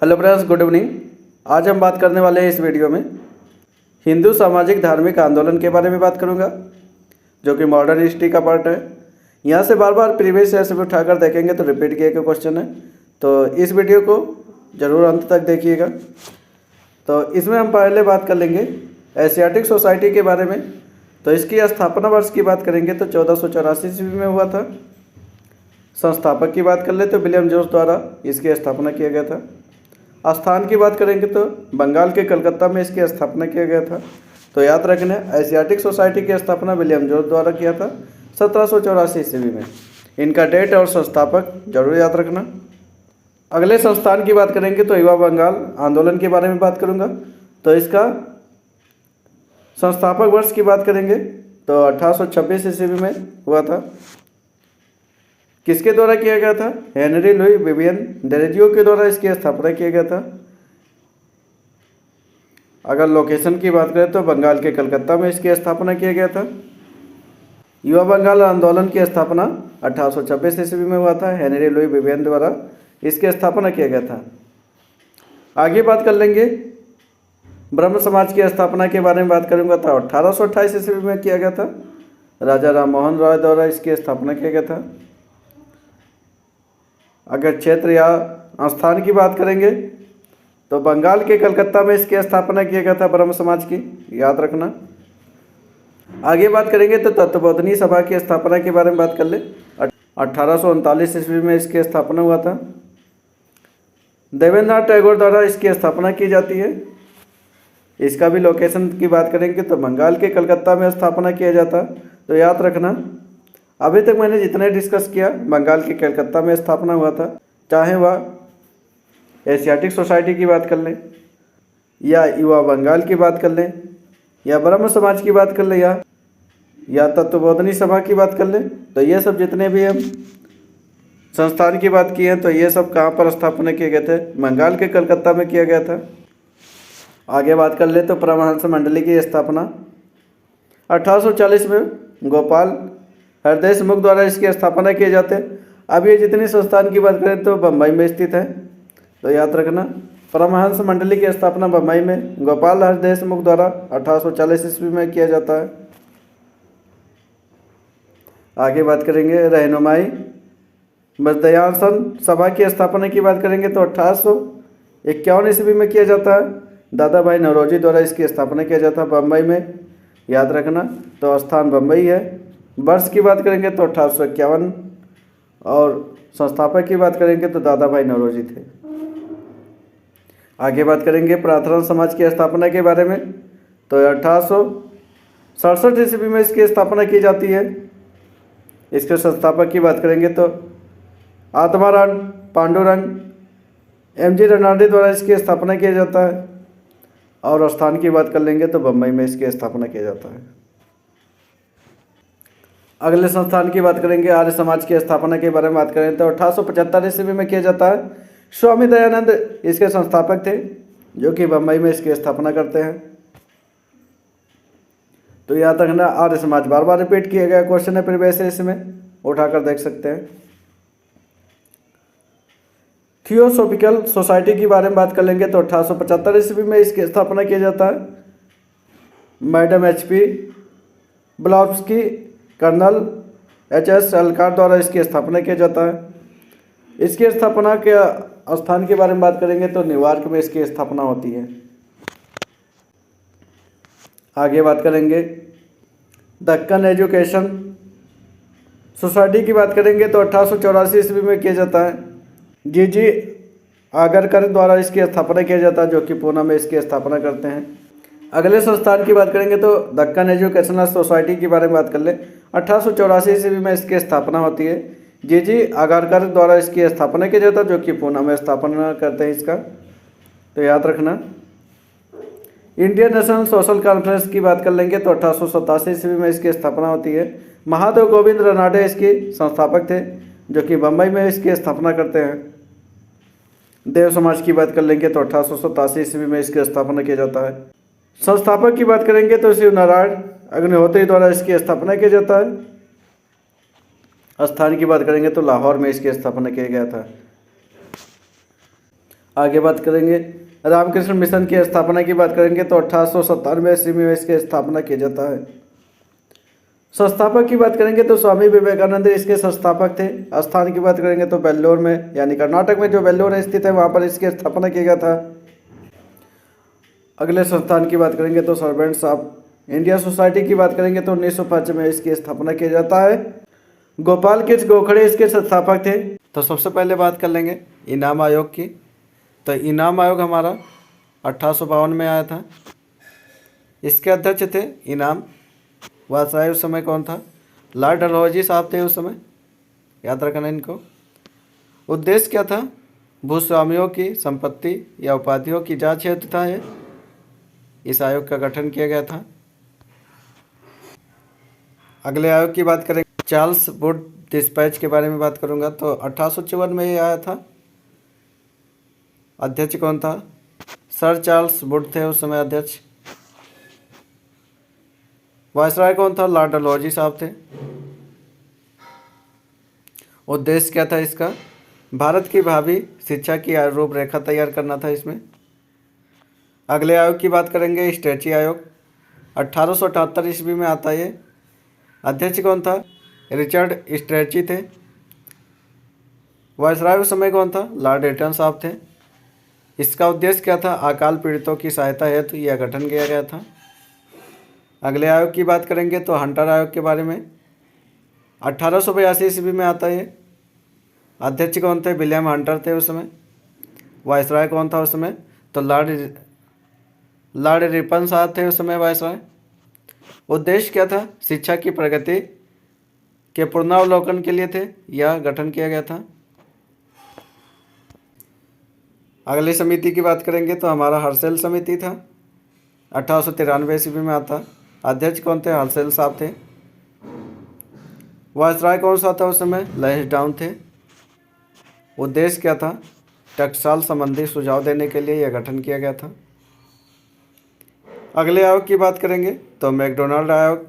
Hello friends, good evening. आज हम बात करने वाले हैं इस वीडियो में हिंदू सामाजिक धार्मिक आंदोलन के बारे में बात करूंगा, जो कि मॉडर्न हिस्ट्री का पार्ट है। यहाँ से बार बार प्रीवियस ईयर से भी उठाकर देखेंगे तो रिपीट किए गए क्वेश्चन है, तो इस वीडियो को ज़रूर अंत तक देखिएगा। तो इसमें हम पहले बात कर लेंगे एशियाटिक सोसाइटी के बारे में। तो इसकी स्थापना वर्ष की बात करेंगे तो 1484 ईस्वी में हुआ था। संस्थापक की बात कर ले तो विलियम जोन्स द्वारा इसकी स्थापना किया गया था। स्थान की बात करेंगे तो बंगाल के कलकत्ता में इसकी स्थापना किया गया था। तो याद रखना, एशियाटिक सोसाइटी की स्थापना विलियम जोन्स द्वारा किया था 1784 ईस्वी में। इनका डेट और संस्थापक जरूर याद रखना। अगले संस्थान की बात करेंगे तो युवा बंगाल आंदोलन के बारे में बात करूंगा। तो इसका संस्थापक वर्ष की बात करेंगे तो 1826 ईस्वी में हुआ था। किसके द्वारा किया गया था? हेनरी लुई विवियन डेरेजियो के द्वारा इसकी स्थापना किया गया था। अगर लोकेशन की बात करें तो बंगाल के कलकत्ता में इसकी स्थापना किया गया था। युवा बंगाल आंदोलन की स्थापना 1826 ईस्वी में हुआ था। हेनरी लुई विवियन द्वारा इसकी स्थापना किया गया था। आगे बात कर लेंगे ब्रह्म समाज की स्थापना के बारे में बात करूंगा। तो 1828 ईस्वी में किया गया था। राजा राम मोहन रॉय द्वारा इसकी स्थापना किया गया था। अगर क्षेत्र या स्थान की बात करेंगे तो बंगाल के कलकत्ता में इसकी स्थापना किया गया था ब्रह्म समाज की, याद रखना। आगे बात करेंगे तो तत्वबोधिनी सभा की स्थापना के बारे में बात कर ले। 1839 ईस्वी में इसकी स्थापना हुआ था। देवेंद्रनाथ टैगोर द्वारा इसकी स्थापना की जाती है। इसका भी लोकेशन की बात करेंगे तो बंगाल के कलकत्ता में स्थापना किया जाता। तो याद रखना, अभी तक मैंने जितने डिस्कस किया बंगाल के कलकत्ता में स्थापना हुआ था। चाहे वह एशियाटिक सोसाइटी की बात कर लें, या युवा बंगाल की बात कर लें, या ब्रह्म समाज की बात कर लें, या तत्वबोधिनी सभा की बात कर लें, तो ये सब जितने भी हम संस्थान की बात की हैं तो ये सब कहाँ पर स्थापना किए गए थे? बंगाल के कलकत्ता में किया गया था। आगे बात कर ले तो परमहंस मंडली की स्थापना 1840 में गोपाल हरदेश मुख द्वारा इसकी स्थापना किए जाते। अब ये जितनी संस्थान की बात करें तो बम्बई में स्थित है। तो याद रखना, परमहंस मंडली की स्थापना बम्बई में गोपाल हरदेश मुख द्वारा 1840 ईस्वी में किया जाता है। आगे बात करेंगे रहनुमाई मजदयासन सभा की स्थापना की बात करेंगे तो 1851 ईस्वी में किया जाता है। दादा भाई नौरोजी द्वारा इसकी स्थापना किया जाता है बम्बई में, याद रखना। तो स्थान बम्बई है। वर्ष की बात करेंगे तो 1851 और संस्थापक की बात करेंगे तो दादा भाई नौरोजी थे। आगे बात करेंगे प्रार्थना समाज की स्थापना के बारे में। तो 1867 ईस्वी में इसकी स्थापना की जाती है। इसके संस्थापक की बात करेंगे तो आत्माराम पांडुरंग एम.जी. रनाडे द्वारा इसकी स्थापना किया जाता है। और स्थान की बात कर लेंगे तो बम्बई में इसकी स्थापना किया जाता है। अगले संस्थान की बात करेंगे आर्य समाज की स्थापना के बारे में बात करें तो 1875 ईस्वी में किया जाता है। स्वामी दयानंद इसके संस्थापक थे, जो कि बम्बई में इसकी स्थापना करते हैं। तो याद रखना, आर्य समाज बार बार रिपीट किया गया क्वेश्चन है, प्रीवियस इसमें उठाकर देख सकते हैं। थियोसॉफिकल सोसाइटी के बारे में बात कर लेंगे तो 1875 ईस्वी में इसकी स्थापना किया जाता है। Madam H.P. ब्लॉव्स्की colonel H.S. अलकार द्वारा इसकी स्थापना किया जाता है। इसकी स्थापना के स्थान के बारे में बात करेंगे तो न्यूयॉर्क में इसकी स्थापना होती है। आगे बात करेंगे दक्कन एजुकेशन सोसाइटी की बात करेंगे तो 1884 ईस्वी में किया जाता है। जी आगरकर द्वारा इसकी स्थापना किया जाता है, जो कि पूना में इसकी स्थापना करते हैं। अगले संस्थान की बात करेंगे तो दक्कन एजुकेशनल सोसाइटी के बारे में बात कर ले। 1884 ईस्वी में इसकी स्थापना होती है। जी आगरकर द्वारा इसकी स्थापना किया जाता है, जो कि पूना में स्थापना करते हैं इसका। तो याद रखना। इंडियन नेशनल सोशल कॉन्फ्रेंस की बात कर लेंगे तो 1887 ईस्वी में इसकी स्थापना होती है। महादेव गोविंद रनाडे इसके संस्थापक थे, जो कि बम्बई में इसकी स्थापना करते हैं। देव समाज की बात कर लेंगे तो 1887 ईस्वी में इसकी स्थापना किया जाता है। संस्थापक की बात करेंगे तो शिव नारायण अग्निहोत्री द्वारा इसकी स्थापना किया जाता है। स्थान की बात करेंगे तो लाहौर में इसकी स्थापना किया गया था। आगे बात करेंगे रामकृष्ण मिशन की स्थापना की बात करेंगे तो 1897 ईस्वी में इसकी स्थापना किया जाता है। संस्थापक की बात करेंगे तो स्वामी विवेकानंद इसके संस्थापक थे। स्थान की बात करेंगे तो वेल्लोर में, यानी कर्नाटक में जो वेल्लोर स्थित है वहाँ पर इसकी स्थापना किया गया था। अगले संस्थान की बात करेंगे तो सर्वेंट्स ऑफ इंडिया सोसाइटी की बात करेंगे तो 1905 में इसकी स्थापना किया जाता है। गोपाल कृष्ण गोखले इसके संस्थापक थे। तो सबसे पहले बात कर लेंगे इनाम आयोग की। तो इनाम आयोग हमारा 1852 में आया था। इसके अध्यक्ष थे इनाम वाजपेयी। उस समय कौन था? लॉर्ड डलहौजी साहब थे उस समय, याद रखना इनको। उद्देश्य क्या था? भूस्वामियों की संपत्ति या उपाधियों की जांच हेतु था ये इस आयोग का गठन किया गया था। अगले आयोग की बात करें, चार्ल्स वुड डिस्पैच के बारे में बात करूंगा। तो 1854 में ये आया था। अध्यक्ष कौन था? सर चार्ल्स वुड थे उस समय अध्यक्ष। वायसराय कौन था? लॉर्ड डलहौजी साहब थे। उद्देश्य क्या था इसका? भारत की भावी शिक्षा की रूपरेखा तैयार करना था इसमें। अगले आयोग की बात करेंगे स्ट्रेची आयोग। 1878 ईस्वी में आता है ये। अध्यक्ष कौन था? रिचर्ड स्ट्रेची थे। वायसराय उस समय कौन था? लॉर्ड रिटन साहब थे। इसका उद्देश्य क्या था? अकाल पीड़ितों की सहायता हेतु यह गठन किया गया था। अगले आयोग की बात करेंगे तो हंटर आयोग के बारे में। 1882 ईस्वी में आता है। अध्यक्ष कौन थे? विलियम हंटर थे उस समय। वायसराय कौन था उस समय? तो लॉर्ड रिपन साहब थे उस समय वायसराय। उद्देश्य क्या था? शिक्षा की प्रगति के पुनरावलोकन के लिए थे यह गठन किया गया था। अगली समिति की बात करेंगे तो हमारा हर्सेल समिति था। 1893 ईस्वी में आता। अध्यक्ष कौन थे? हर्सेल साहब थे। वायसराय कौन सा था उस समय? लैंसडाउन थे। उद्देश्य क्या था? टकसाल संबंधी सुझाव देने के लिए यह गठन किया गया था। अगले आयोग की बात करेंगे तो मैकडोनाल्ड आयोग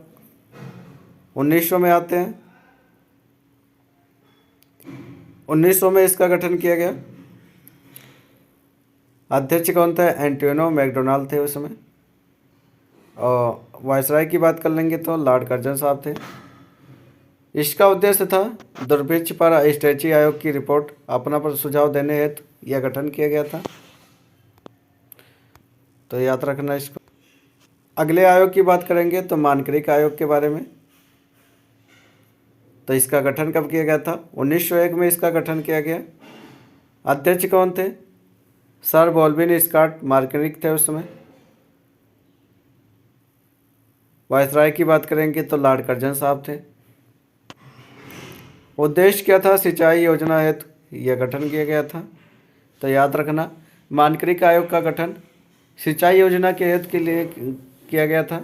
1900 में आते हैं। 1900 में इसका गठन किया गया। अध्यक्ष कौन थे? एंटोनियो मैकडोनाल्ड थे उस समय। और वायसराय की बात कर लेंगे तो लॉर्ड कर्जन साहब थे। इसका उद्देश्य था दुर्भिक्ष पर स्ट्रेची आयोग की रिपोर्ट अपना पर सुझाव देने हेतु यह गठन किया गया था। तो याद रखना इसको। अगले आयोग की बात करेंगे तो मानक्रिक आयोग के बारे में। तो इसका गठन कब किया गया था? 1901 में इसका गठन किया गया। अध्यक्ष कौन थे? सर बॉल्बिन स्कॉट मार्क्रिक थे उस समय। वायसराय की बात करेंगे तो लॉर्ड कर्जन साहब थे। उद्देश्य क्या था? सिंचाई योजना हेतु यह गठन किया गया था। तो याद रखना मानक्रिक आयोग का गठन सिंचाई योजना के हेतु के लिए किया गया था।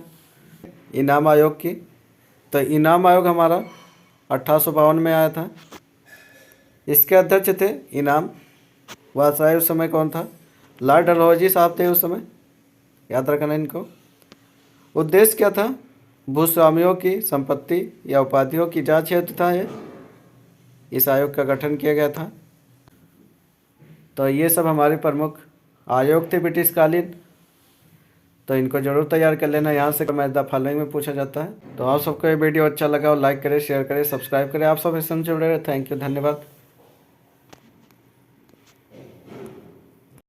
इनाम आयोग की। तो इनाम आयोग हमारा 1852 में आया था। इसके अध्यक्ष थे इनाम वाजपेयी। उस समय कौन था? लॉर्ड डलहौजी साहब थे उस समय, याद रखना इनको। उद्देश्य क्या था? भूस्वामियों की संपत्ति या उपाधियों की जांच हेतु था ये इस आयोग का गठन किया गया था। तो ये सब हमारे प्रमुख आयोग थे ब्रिटिश कालीन। तो इनको जरूर तैयार कर लेना। यहाँ से मैच द फॉलोइंग में पूछा जाता है। तो आप सबको ये वीडियो अच्छा लगा और लाइक करें, शेयर करें, सब्सक्राइब करें। आप सब इससे जुड़े रहे। थैंक यू, धन्यवाद।